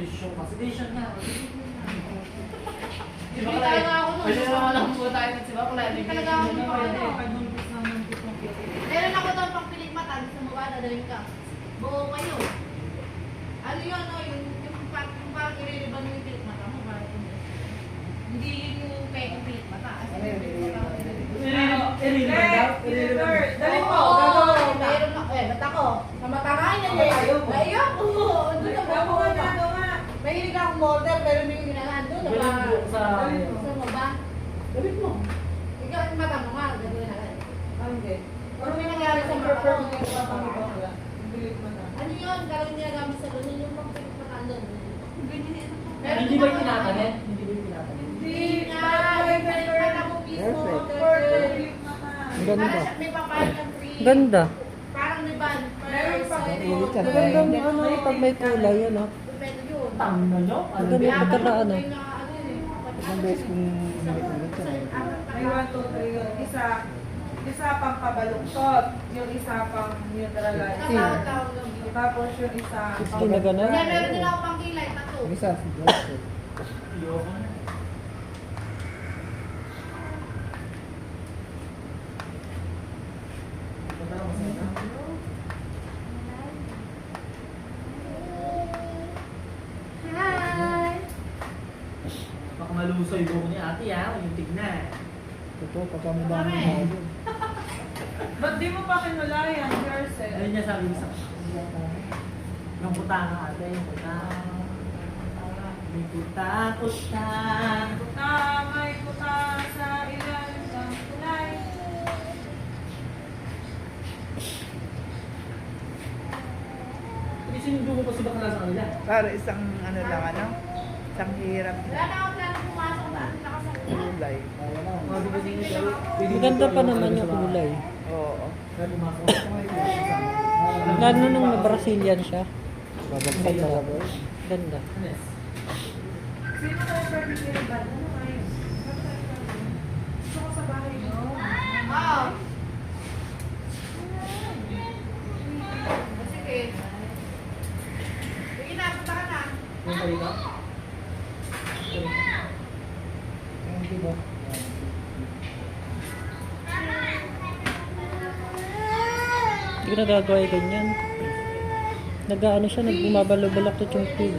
desisyon kasi. Desisyon nga. Hindi talaga ako nun. Pwede naman lang po tayo ng siba pala. Hindi talaga ako nun. Pag-numpis naman po kung Meron ako doon pang pilik mata. Gusto mo ba? Dadalhin ka. Buo kayo. Ano yun, no? Yung parang iririban mo yung pilik mata mo. Hindi yun yung pilik mata. Dali mo, Oo, gagawin kita. meron ako. Ba't ako? Sa mata nga yan eh. Naiyak ko. Doon na Ako ba? nga, ano nga. Mahilig akong mortar pero hindi ko ginagahan doon. Gusto mo ba? Gawin mo. Ikaw, yung mata mo nga. Gagawin natin. Hindi. Ano may nangyari sa mata Perfect mo? yung mata mo bakla. Bilit mo na. Ano yun? Gagawin niya gamit sa doon. Yung pang pilik mata doon. Hindi ba yung tinatanin? Hindi ba yung tinatanin? Hindi nga. Yung pilik mata mo mismo. Perfect bilit mata. Ganda. Parang siya may papalit ng free. Ganda. Parang may ban. Meron pa. Magandang ano, pag may kulay yun, ah. Depende yun. Tang na nyo? Ano Maganda. ba? Pagkaraan, ah. May 1, 2, 3 yun. Isa pang pabaluktot. Yung isa pang neutralize. Tapos yung isa Hindi na gano'n. Kaya meron din ako pang kilay, tattoo. Ayoko na. Punta lang masaya na. Hi! Baka malusoy yung buhok ni ate ha, yung tignan. Ito, pagkamudami na yun. Ba't di mo pa kinulayan, Ano Garcet? niya sabi sa yung putang ate, yung putang. May putang. Puta, may puta sa ilalim ng kulay. Isinundo ko pa si bakla sa kanila. Para isang ano lang ano, isang hirap Wala na ako plano pumasok na nakasakit. kulay. Maganda pa naman yung kulay. Oo. Lalo nung na-Brazilian siya. Babagsak talaga. Ganda. Sino kayo pwede kiriban? Ano kayo? Gusto ko sa bahay mo. Oo. Sige. Sige na, punta ka na. Yung kayo ka? Hindi ko nagagawa yung ganyan. Nag-ano siya, nagbumabalo-balak to yung pig.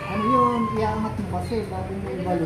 Ano yun, iaangat mo kasi bago mo ibalo.